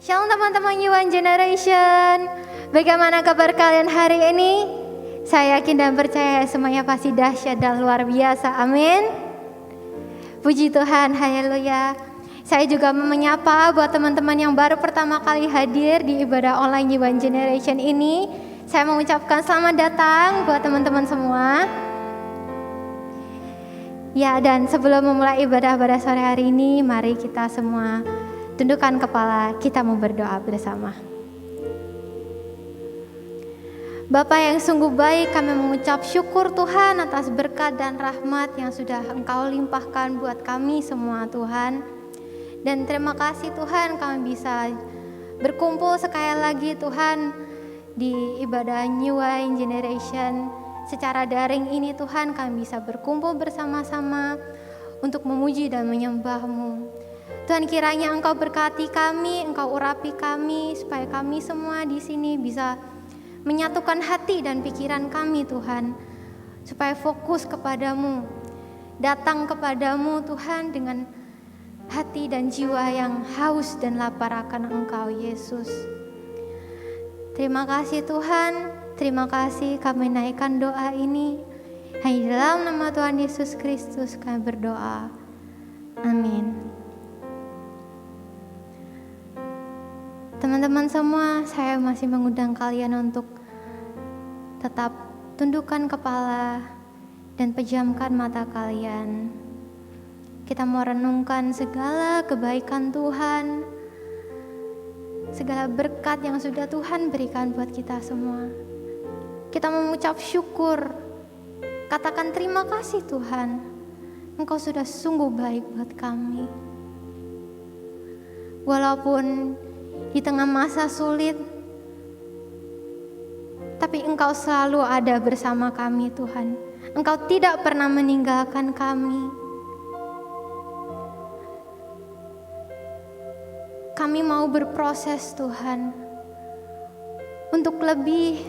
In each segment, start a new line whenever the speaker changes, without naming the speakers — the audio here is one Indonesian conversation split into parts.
Shalom teman-teman One Generation. Bagaimana kabar kalian hari ini? Saya yakin dan percaya semuanya pasti dahsyat dan luar biasa. Amin. Puji Tuhan, haleluya. Saya juga menyapa buat teman-teman yang baru pertama kali hadir di ibadah online One Generation ini. Saya mengucapkan selamat datang buat teman-teman semua. Ya, dan sebelum memulai ibadah pada sore hari ini, mari kita semua tundukkan kepala, kita mau berdoa bersama. Bapa yang sungguh baik, kami mengucap syukur Tuhan atas berkat dan rahmat yang sudah Engkau limpahkan buat kami semua Tuhan. Dan terima kasih Tuhan kami bisa berkumpul sekali lagi Tuhan di ibadah New Wine Generation. Secara daring ini Tuhan kami bisa berkumpul bersama-sama untuk memuji dan menyembah-Mu. Tuhan kiranya Engkau berkati kami, Engkau urapi kami supaya kami semua di sini bisa menyatukan hati dan pikiran kami Tuhan, supaya fokus kepadamu, datang kepadamu Tuhan dengan hati dan jiwa yang haus dan lapar akan Engkau Yesus. Terima kasih Tuhan, terima kasih kami naikkan doa ini hanya dalam nama Tuhan Yesus Kristus kami berdoa, amin. Teman-teman semua, saya masih mengundang kalian untuk tetap tundukkan kepala dan pejamkan mata kalian. Kita mau renungkan segala kebaikan Tuhan, segala berkat yang sudah Tuhan berikan buat kita semua. Kita mengucap syukur, katakan terima kasih Tuhan, Engkau sudah sungguh baik buat kami. Walaupun di tengah masa sulit, tapi Engkau selalu ada bersama kami Tuhan. Engkau tidak pernah meninggalkan kami. Kami mau berproses Tuhan untuk lebih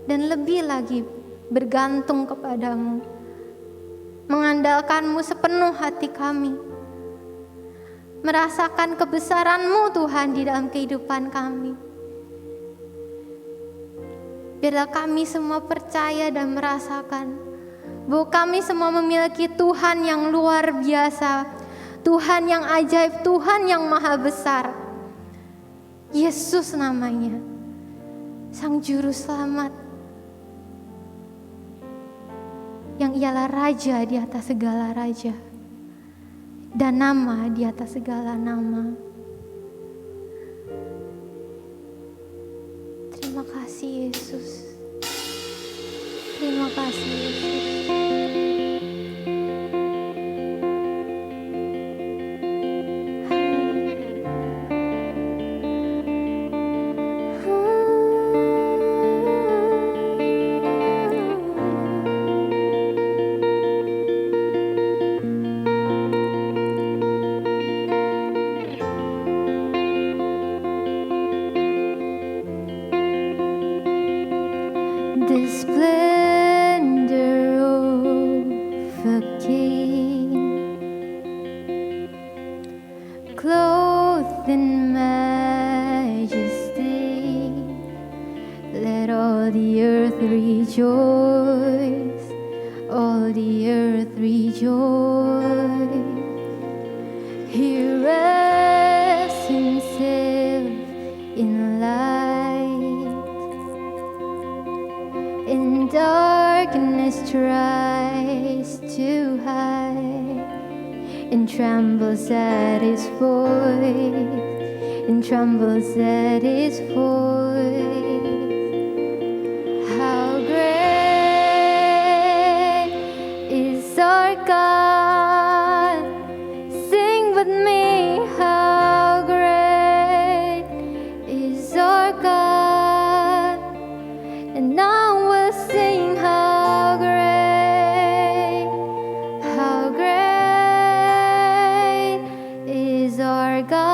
dan lebih lagi bergantung kepadamu, mengandalkan-Mu sepenuh hati kami, merasakan kebesaran-Mu Tuhan di dalam kehidupan kami. Biarlah kami semua percaya dan merasakan bahwa kami semua memiliki Tuhan yang luar biasa, Tuhan yang ajaib, Tuhan yang maha besar. Yesus namanya, Sang Juru Selamat, yang ialah Raja di atas segala raja dan nama di atas segala nama. Terima kasih Yesus. Terima kasih Yesus. The splendor of a king, clothed in majesty, let all the earth rejoice, all the earth rejoice. He wraps himself in light, in darkness tries to hide, and trembles at his voice, and trembles at his voice. How great is our God? Sing with me, how great is our God? And now we'll sing how great is our God.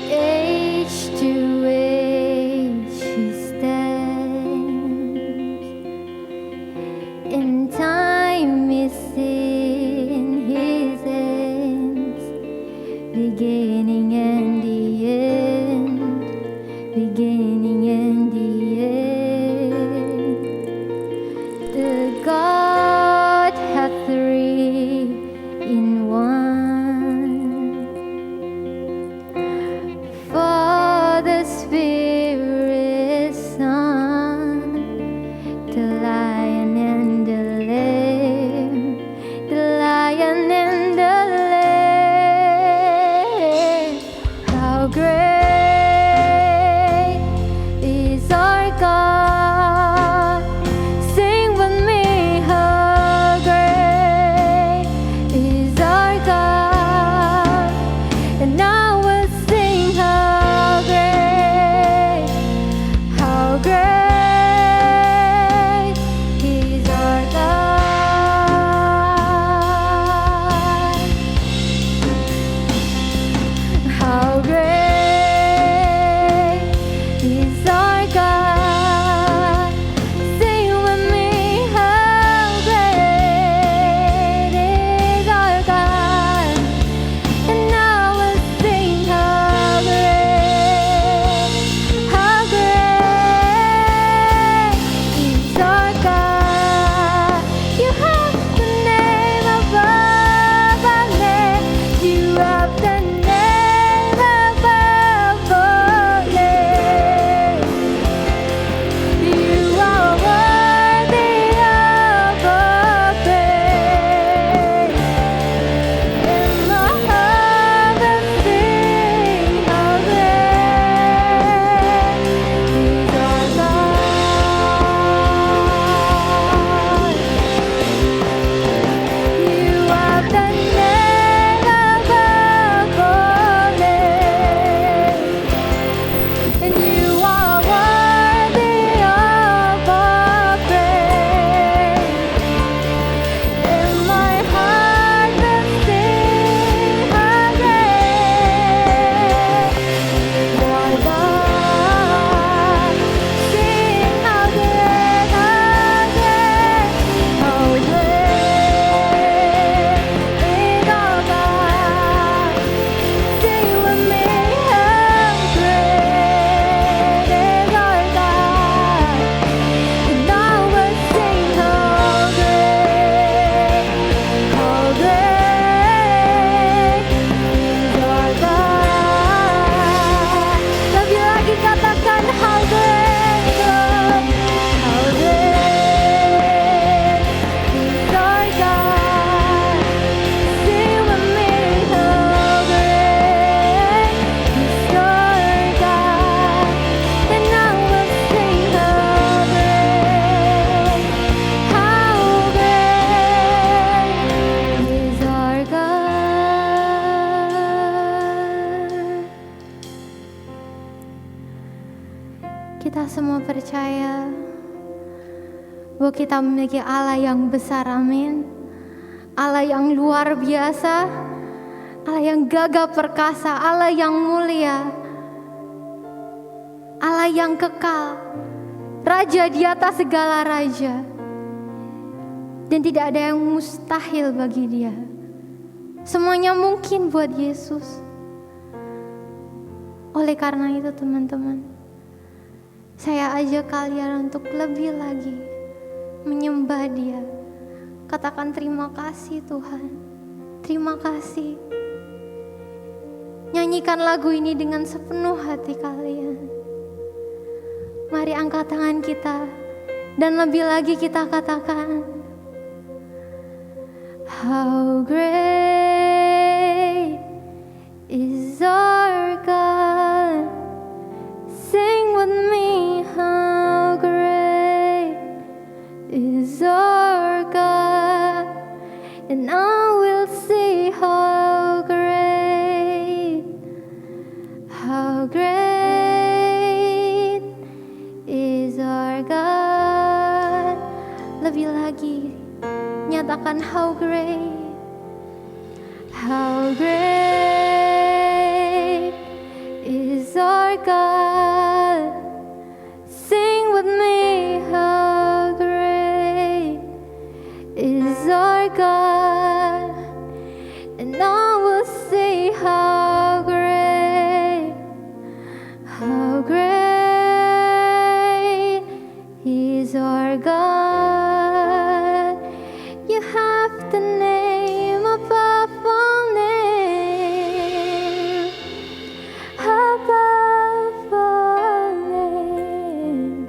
Age to age He percaya bahwa kita memiliki Allah yang besar, amin. Allah yang luar biasa, Allah yang gagah perkasa, Allah yang mulia, Allah yang kekal, Raja di atas segala raja. Dan tidak ada yang mustahil bagi Dia. Semuanya mungkin buat Yesus. Oleh karena itu teman-teman, saya ajak kalian untuk lebih lagi menyembah Dia. Katakan terima kasih Tuhan, terima kasih. Nyanyikan lagu ini dengan sepenuh hati kalian. Mari angkat tangan kita dan lebih lagi kita katakan, how great is our God. Sing with me, how great is our God. And I will say how great is our God. Lebih lagi nyatakan how great is our God. Sing with me, how great is our God. And I will say how great is our God. You have the name above all names, above all names.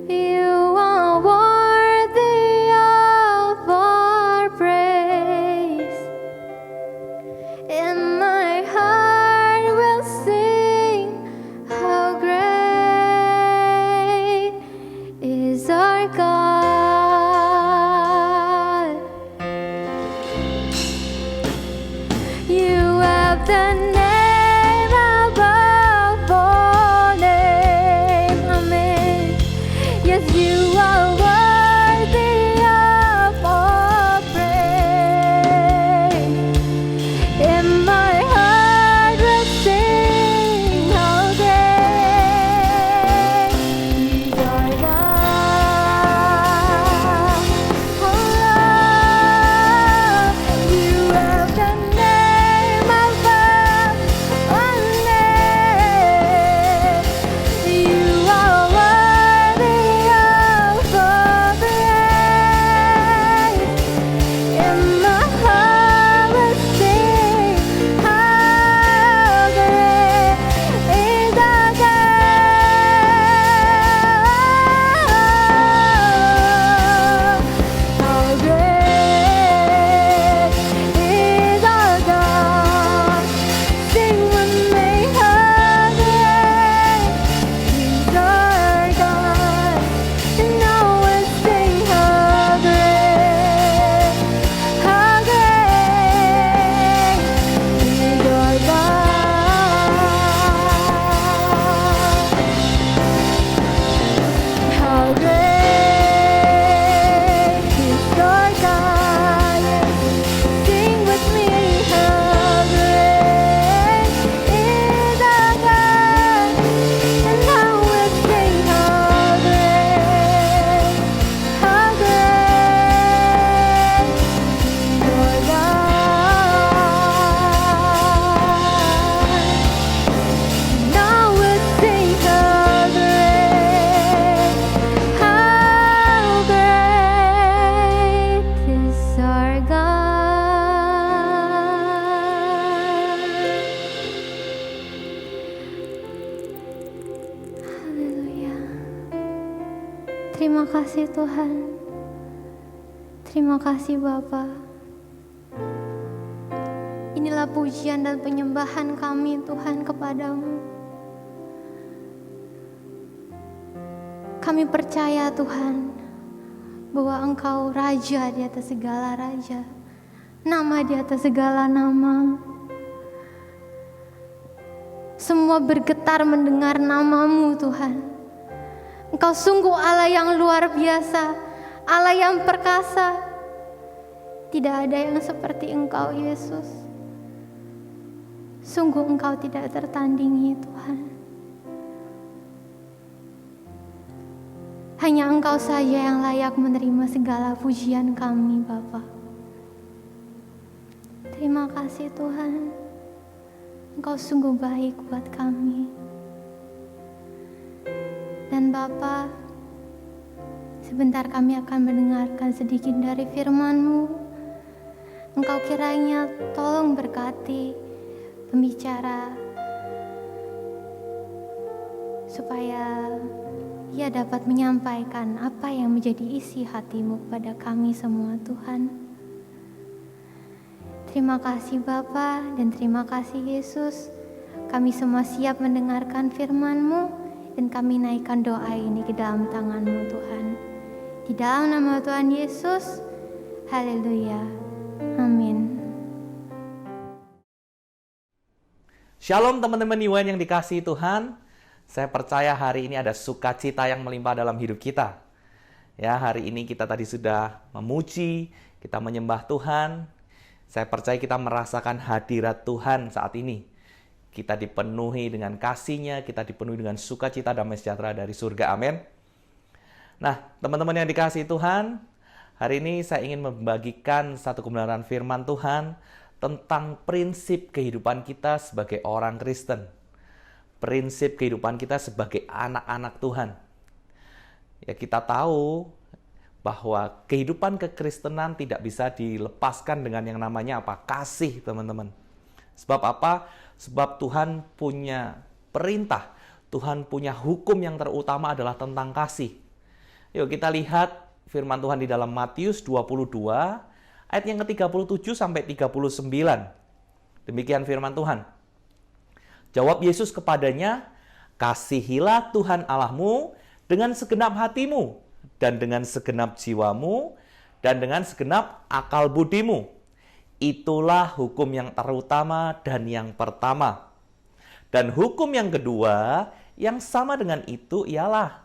You are worthy of our praise, and my heart will sing how great is our God. You have the name above all names, amen. Yes, you are worthy of all praise, and my heart will sing how great is our God. Oh Lord, you have the name above all names. You are worthy of all praise, and my heart will sing how great is our God. How great is our God. Sing with me, how great is our God. And I will sing how great is our God. How great is our God. Sing with me, how great is our God. And I will sing how great is our God. And I will sing how great is our God. Haleluya. Terima kasih Tuhan. Terima kasih Bapa. Inilah pujian dan penyembahan kami Tuhan kepadamu. Kami percaya Tuhan bahwa Engkau Raja di atas segala raja, nama di atas segala nama. Semua bergetar mendengar namamu Tuhan. Engkau sungguh Allah yang luar biasa, Allah yang perkasa. Tidak ada yang seperti Engkau, Yesus. Sungguh Engkau tidak tertandingi, Tuhan. Hanya Engkau saja yang layak menerima segala pujian kami, Bapa. Terima kasih Tuhan. Engkau sungguh baik buat kami. Dan Bapa, sebentar kami akan mendengarkan sedikit dari firman-Mu. Engkau kiranya tolong berkati pembicara, supaya ia dapat menyampaikan apa yang menjadi isi hati-Mu kepada kami semua, Tuhan. Terima kasih Bapa dan terima kasih Yesus. Kami semua siap mendengarkan firman-Mu. Dan kami naikkan doa ini ke dalam tangan-Mu, Tuhan. Di dalam nama Tuhan Yesus, haleluya, amin.
Shalom teman-teman UN yang dikasihi Tuhan. Saya percaya hari ini ada sukacita yang melimpah dalam hidup kita. Ya, hari ini kita tadi sudah memuji, kita menyembah Tuhan. Saya percaya kita merasakan hadirat Tuhan saat ini. Kita dipenuhi dengan kasih-Nya, kita dipenuhi dengan sukacita damai sejahtera dari surga. Amin. Nah, teman-teman yang dikasihi Tuhan, hari ini saya ingin membagikan satu kebenaran firman Tuhan tentang prinsip kehidupan kita sebagai orang Kristen. Prinsip kehidupan kita sebagai anak-anak Tuhan. Ya, kita tahu bahwa kehidupan kekristenan tidak bisa dilepaskan dengan yang namanya apa? Kasih, teman-teman. Sebab apa? Sebab Tuhan punya perintah, Tuhan punya hukum yang terutama adalah tentang kasih. Yuk kita lihat firman Tuhan di dalam Matius 22, ayat yang ke-37 sampai 39. Demikian firman Tuhan. Jawab Yesus kepadanya, kasihilah Tuhan Allahmu dengan segenap hatimu, dan dengan segenap jiwamu, dan dengan segenap akal budimu. Itulah hukum yang terutama dan yang pertama. Dan hukum yang kedua, yang sama dengan itu ialah,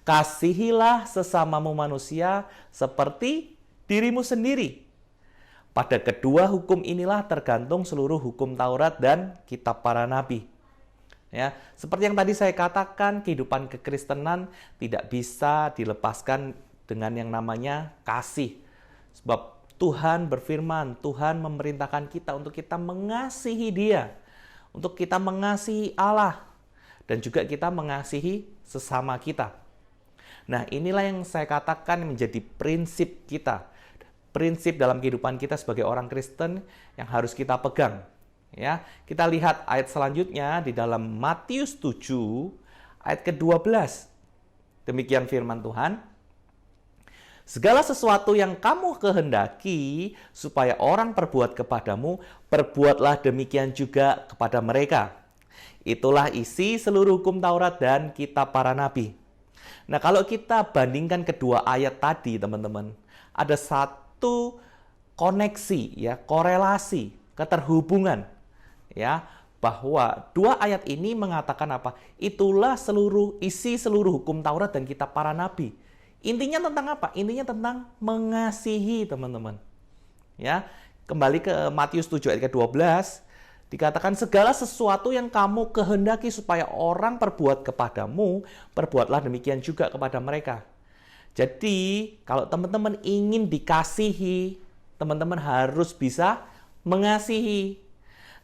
kasihilah sesamamu manusia seperti dirimu sendiri. Pada kedua hukum inilah tergantung seluruh hukum Taurat dan kitab para nabi. Ya, seperti yang tadi saya katakan, kehidupan kekristenan tidak bisa dilepaskan dengan yang namanya kasih. Sebab Tuhan berfirman, Tuhan memerintahkan kita untuk kita mengasihi Dia, untuk kita mengasihi Allah, dan juga kita mengasihi sesama kita. Nah, inilah yang saya katakan menjadi prinsip kita, prinsip dalam kehidupan kita sebagai orang Kristen yang harus kita pegang. Ya, kita lihat ayat selanjutnya di dalam Matius 7 ayat ke-12. Demikian firman Tuhan. Segala sesuatu yang kamu kehendaki supaya orang perbuat kepadamu, perbuatlah demikian juga kepada mereka. Itulah isi seluruh hukum Taurat dan kitab para nabi. Nah, kalau kita bandingkan kedua ayat tadi, teman-teman, ada satu koneksi, ya, korelasi, keterhubungan, ya, bahwa dua ayat ini mengatakan apa? Itulah isi seluruh hukum Taurat dan kitab para nabi. Intinya tentang apa? Intinya tentang mengasihi, teman-teman. Ya, kembali ke Matius 7 ayat ke-12, dikatakan segala sesuatu yang kamu kehendaki supaya orang perbuat kepadamu, perbuatlah demikian juga kepada mereka. Jadi, kalau teman-teman ingin dikasihi, teman-teman harus bisa mengasihi.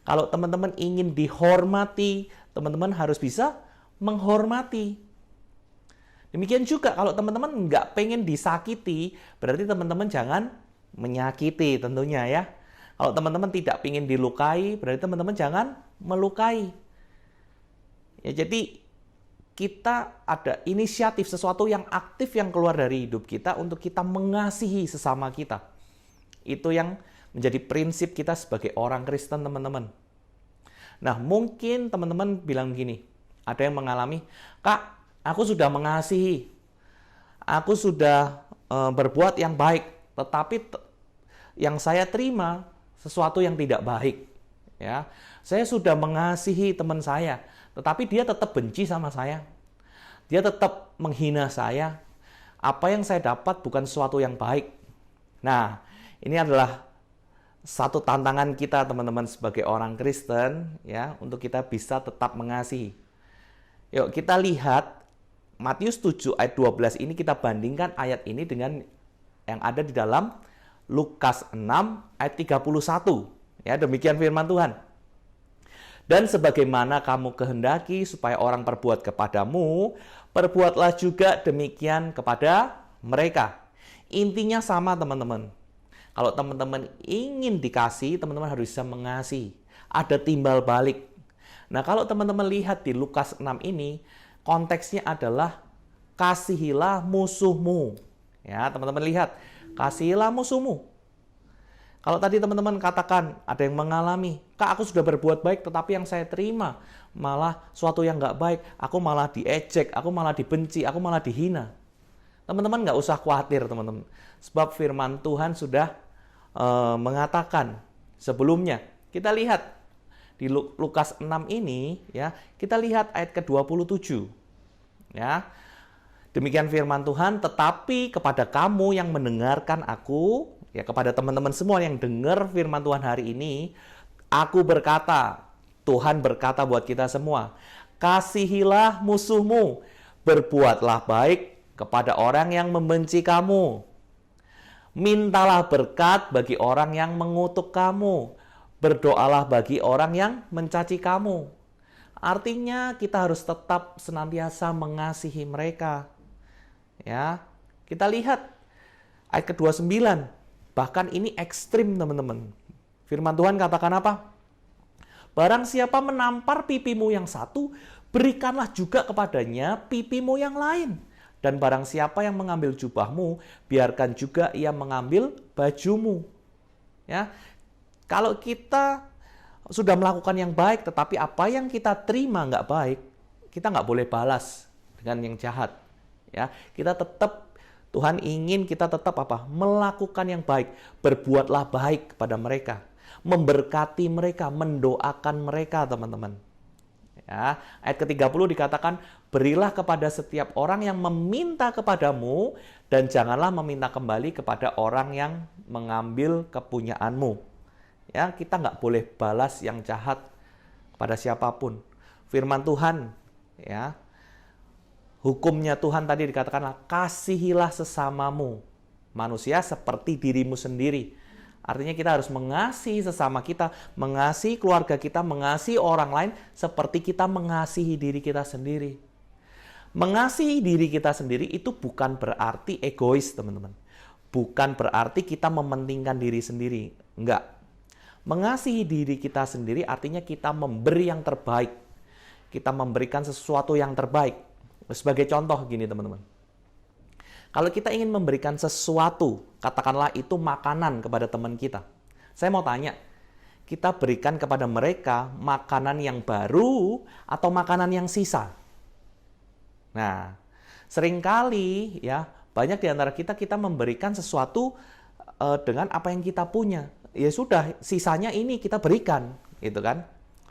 Kalau teman-teman ingin dihormati, teman-teman harus bisa menghormati. Demikian juga kalau teman-teman nggak pengen disakiti, berarti teman-teman jangan menyakiti tentunya ya. Kalau teman-teman tidak pengen dilukai, berarti teman-teman jangan melukai. Ya, jadi kita ada inisiatif, sesuatu yang aktif yang keluar dari hidup kita untuk kita mengasihi sesama kita. Itu yang menjadi prinsip kita sebagai orang Kristen, teman-teman. Nah, mungkin teman-teman bilang gini, ada yang mengalami, Kak, aku sudah mengasihi, aku sudah berbuat yang baik, tetapi yang saya terima sesuatu yang tidak baik. Ya, saya sudah mengasihi teman saya, tetapi dia tetap benci sama saya. dia tetap menghina saya, apa yang saya dapat bukan sesuatu yang baik. Nah, ini adalah satu tantangan kita teman-teman sebagai orang Kristen ya, untuk kita bisa tetap mengasihi. Yuk kita lihat Matius 7 ayat 12 ini, kita bandingkan ayat ini dengan yang ada di dalam Lukas 6 ayat 31. Ya, demikian firman Tuhan. Dan sebagaimana kamu kehendaki supaya orang perbuat kepadamu, perbuatlah juga demikian kepada mereka. Intinya sama teman-teman. Kalau teman-teman ingin dikasih, teman-teman harus bisa mengasihi. Ada timbal balik. Nah, kalau teman-teman lihat di Lukas 6 ini, konteksnya adalah kasihilah musuhmu. Ya, teman-teman lihat, kasihilah musuhmu. Kalau tadi teman-teman katakan ada yang mengalami, Kak, aku sudah berbuat baik tetapi yang saya terima malah suatu yang nggak baik. Aku malah diejek, aku malah dibenci, aku malah dihina. Teman-teman nggak usah khawatir teman-teman. Sebab firman Tuhan sudah mengatakan sebelumnya. Kita lihat di Lukas 6 ini, ya, kita lihat ayat ke-27. Ya. Demikian firman Tuhan, tetapi kepada kamu yang mendengarkan aku, ya, kepada teman-teman semua yang dengar firman Tuhan hari ini, aku berkata, Tuhan berkata buat kita semua, kasihilah musuhmu, berbuatlah baik kepada orang yang membenci kamu. Mintalah berkat bagi orang yang mengutuk kamu. Berdoalah bagi orang yang mencaci kamu. Artinya kita harus tetap senantiasa mengasihi mereka. Ya, kita lihat ayat ke-29. Bahkan ini ekstrim teman-teman. Firman Tuhan katakan apa? Barang siapa menampar pipimu yang satu, berikanlah juga kepadanya pipimu yang lain. Dan barang siapa yang mengambil jubahmu, biarkan juga ia mengambil bajumu. Ya, kalau kita sudah melakukan yang baik, tetapi apa yang kita terima nggak baik, kita nggak boleh balas dengan yang jahat. Ya, kita tetap, Tuhan ingin kita tetap apa? Melakukan yang baik, berbuatlah baik kepada mereka, memberkati mereka, mendoakan mereka, teman-teman. Ya, ayat ke-30 dikatakan, berilah kepada setiap orang yang meminta kepadamu dan janganlah meminta kembali kepada orang yang mengambil kepunyaanmu. Ya, kita nggak boleh balas yang jahat kepada siapapun. Firman Tuhan, ya, hukumnya Tuhan tadi dikatakanlah, kasihilah sesamamu manusia seperti dirimu sendiri. Artinya kita harus mengasihi sesama kita, mengasihi keluarga kita, mengasihi orang lain seperti kita mengasihi diri kita sendiri. Mengasihi diri kita sendiri itu bukan berarti egois, teman-teman. Bukan berarti kita mementingkan diri sendiri. Enggak. Mengasihi diri kita sendiri artinya kita memberi yang terbaik. Kita memberikan sesuatu yang terbaik. Sebagai contoh gini, teman-teman. Kalau kita ingin memberikan sesuatu, katakanlah itu makanan kepada teman kita. Saya mau tanya, kita berikan kepada mereka makanan yang baru atau makanan yang sisa? Nah, seringkali ya banyak di antara kita memberikan sesuatu dengan apa yang kita punya. Ya sudah, sisanya ini kita berikan, gitu kan?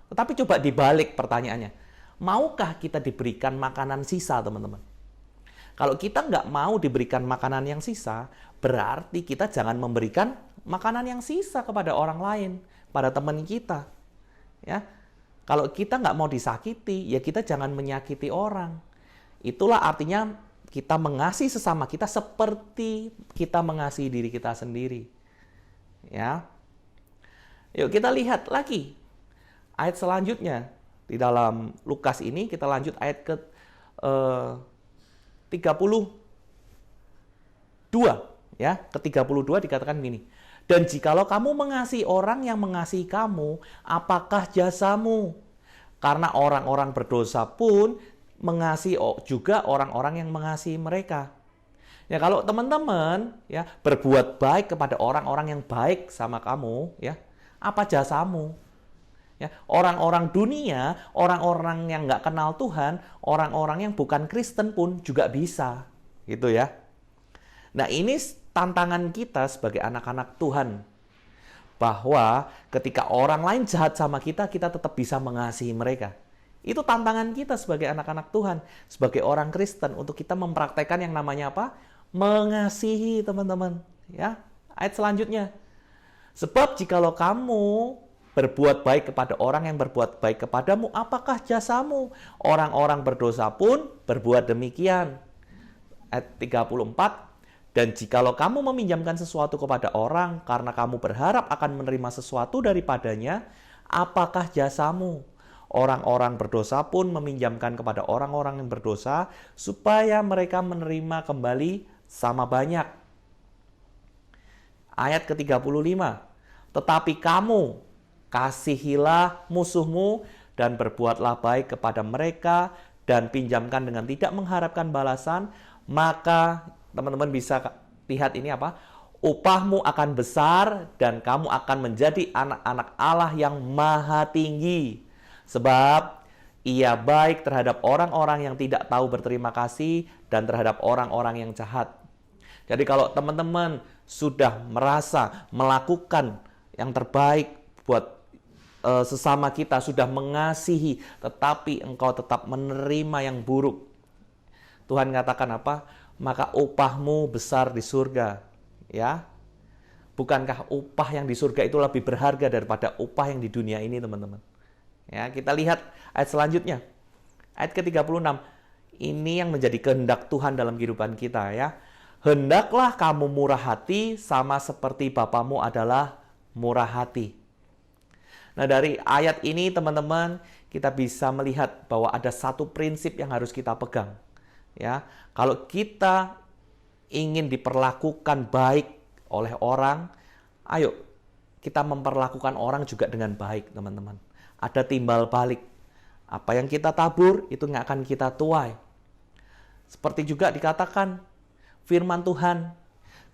Tetapi coba dibalik pertanyaannya. Maukah kita diberikan makanan sisa, teman-teman? Kalau kita nggak mau diberikan makanan yang sisa, berarti kita jangan memberikan makanan yang sisa kepada orang lain, pada teman kita. Ya, kalau kita nggak mau disakiti, ya kita jangan menyakiti orang. Itulah artinya kita mengasihi sesama kita seperti kita mengasihi diri kita sendiri. Ya, yuk kita lihat lagi ayat selanjutnya di dalam Lukas ini. Kita lanjut ayat ke 32 ya, ke-32 dikatakan gini. Dan jikalau kamu mengasihi orang yang mengasihi kamu, apakah jasamu? Karena orang-orang berdosa pun mengasihi juga orang-orang yang mengasihi mereka. Ya, kalau teman-teman ya berbuat baik kepada orang-orang yang baik sama kamu, ya, apa jasamu? Ya, orang-orang dunia, orang-orang yang nggak kenal Tuhan, orang-orang yang bukan Kristen pun juga bisa, gitu ya. Nah, ini tantangan kita sebagai anak-anak Tuhan, bahwa ketika orang lain jahat sama kita, kita tetap bisa mengasihi mereka. Itu tantangan kita sebagai anak-anak Tuhan, sebagai orang Kristen, untuk kita mempraktekkan yang namanya apa? Mengasihi, teman-teman. Ya, ayat selanjutnya. Sebab jikalau kamu berbuat baik kepada orang yang berbuat baik kepadamu, apakah jasamu? Orang-orang berdosa pun berbuat demikian. Ayat 34. Dan jikalau kamu meminjamkan sesuatu kepada orang karena kamu berharap akan menerima sesuatu daripadanya, apakah jasamu? Orang-orang berdosa pun meminjamkan kepada orang-orang yang berdosa supaya mereka menerima kembali sama banyak. Ayat ke-35. Tetapi kamu kasihilah musuhmu dan berbuatlah baik kepada mereka dan pinjamkan dengan tidak mengharapkan balasan, maka teman-teman bisa lihat ini apa? Upahmu akan besar dan kamu akan menjadi anak-anak Allah yang maha tinggi. Sebab ia baik terhadap orang-orang yang tidak tahu berterima kasih dan terhadap orang-orang yang jahat. Jadi kalau teman-teman sudah merasa melakukan yang terbaik buat sesama kita, sudah mengasihi, tetapi engkau tetap menerima yang buruk, Tuhan katakan apa? Maka upahmu besar di surga. Ya, bukankah upah yang di surga itu lebih berharga daripada upah yang di dunia ini, teman-teman? Ya, kita lihat ayat selanjutnya. Ayat ke-36. Ini yang menjadi kehendak Tuhan dalam kehidupan kita, ya. Hendaklah kamu murah hati sama seperti Bapamu adalah murah hati. Nah, dari ayat ini teman-teman, kita bisa melihat bahwa ada satu prinsip yang harus kita pegang. Ya, kalau kita ingin diperlakukan baik oleh orang, ayo kita memperlakukan orang juga dengan baik, teman-teman. Ada timbal balik. Apa yang kita tabur, itu nggak akan kita tuai. Seperti juga dikatakan firman Tuhan,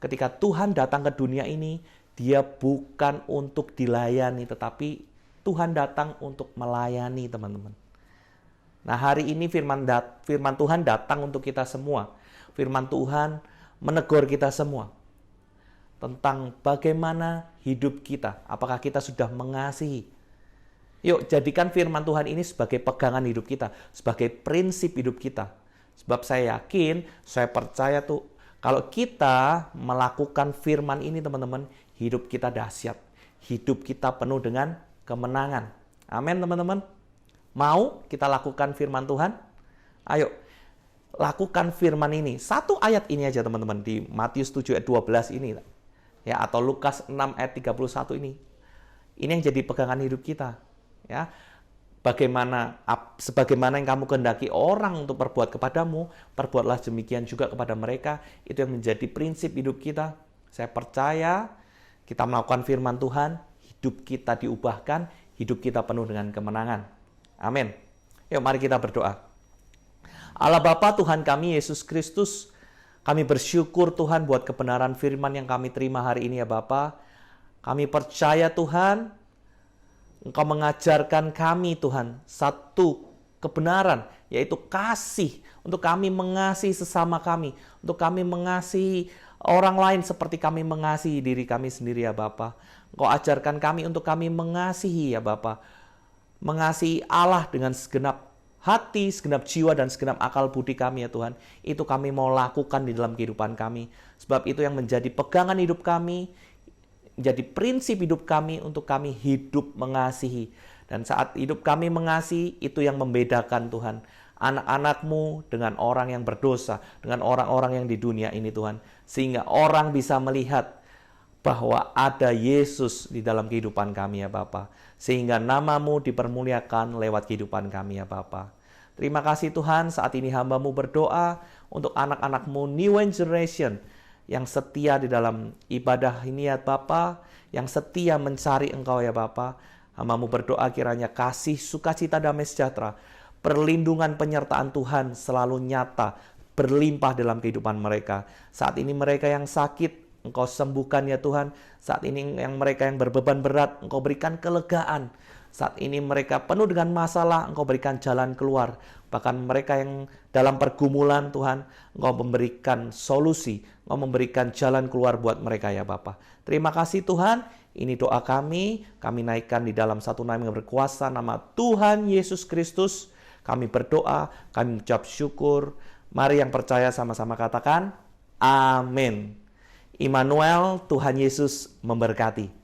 ketika Tuhan datang ke dunia ini, dia bukan untuk dilayani, tetapi Tuhan datang untuk melayani, teman-teman. Nah, hari ini firman Tuhan datang untuk kita semua. Firman Tuhan menegur kita semua tentang bagaimana hidup kita. Apakah kita sudah mengasihi? Yuk, jadikan firman Tuhan ini sebagai pegangan hidup kita, sebagai prinsip hidup kita. Sebab saya yakin, saya percaya tuh, kalau kita melakukan firman ini, teman-teman, hidup kita dahsyat. Hidup kita penuh dengan kemenangan. Amin, teman-teman. Mau kita lakukan firman Tuhan? Ayo, lakukan firman ini. Satu ayat ini aja, teman-teman, di Matius 7 ayat 12 ini. Ya, atau Lukas 6 ayat 31 ini. Ini yang jadi pegangan hidup kita. Ya, sebagaimana yang kamu kehendaki orang untuk berbuat kepadamu, perbuatlah demikian juga kepada mereka. Itu yang menjadi prinsip hidup kita. Saya percaya kita melakukan firman Tuhan, hidup kita diubahkan, hidup kita penuh dengan kemenangan. Amin. Yuk, mari kita berdoa. Allah Bapa, Tuhan kami Yesus Kristus, kami bersyukur Tuhan buat kebenaran firman yang kami terima hari ini ya Bapa. Kami percaya Tuhan, Engkau mengajarkan kami Tuhan satu kebenaran, yaitu kasih, untuk kami mengasihi sesama kami, untuk kami mengasihi orang lain seperti kami mengasihi diri kami sendiri ya Bapa. Engkau ajarkan kami untuk kami mengasihi ya Bapa, mengasihi Allah dengan segenap hati, segenap jiwa, dan segenap akal budi kami ya Tuhan. Itu kami mau lakukan di dalam kehidupan kami, sebab itu yang menjadi pegangan hidup kami, menjadi prinsip hidup kami untuk kami hidup mengasihi. Dan saat hidup kami mengasihi, itu yang membedakan Tuhan anak-anak-Mu dengan orang yang berdosa, dengan orang-orang yang di dunia ini Tuhan. Sehingga orang bisa melihat bahwa ada Yesus di dalam kehidupan kami ya Bapa. Sehingga nama-Mu dipermuliakan lewat kehidupan kami ya Bapa. Terima kasih Tuhan, saat ini hamba-Mu berdoa untuk anak-anak-Mu New Generation yang setia di dalam ibadah ini ya Bapa, yang setia mencari Engkau ya Bapa. Hamba-Mu berdoa kiranya kasih, sukacita, damai sejahtera, perlindungan, penyertaan Tuhan selalu nyata, berlimpah dalam kehidupan mereka. Saat ini mereka yang sakit, Engkau sembuhkan ya Tuhan. Saat ini mereka yang berbeban berat, Engkau berikan kelegaan. Saat ini mereka penuh dengan masalah, Engkau berikan jalan keluar. Bahkan mereka yang dalam pergumulan Tuhan, Engkau memberikan solusi, Engkau memberikan jalan keluar buat mereka ya Bapa. Terima kasih Tuhan, ini doa kami naikkan di dalam satu nama yang berkuasa, nama Tuhan Yesus Kristus. Kami berdoa, kami mengucap syukur. Mari yang percaya sama-sama katakan, amin. Immanuel, Tuhan Yesus memberkati.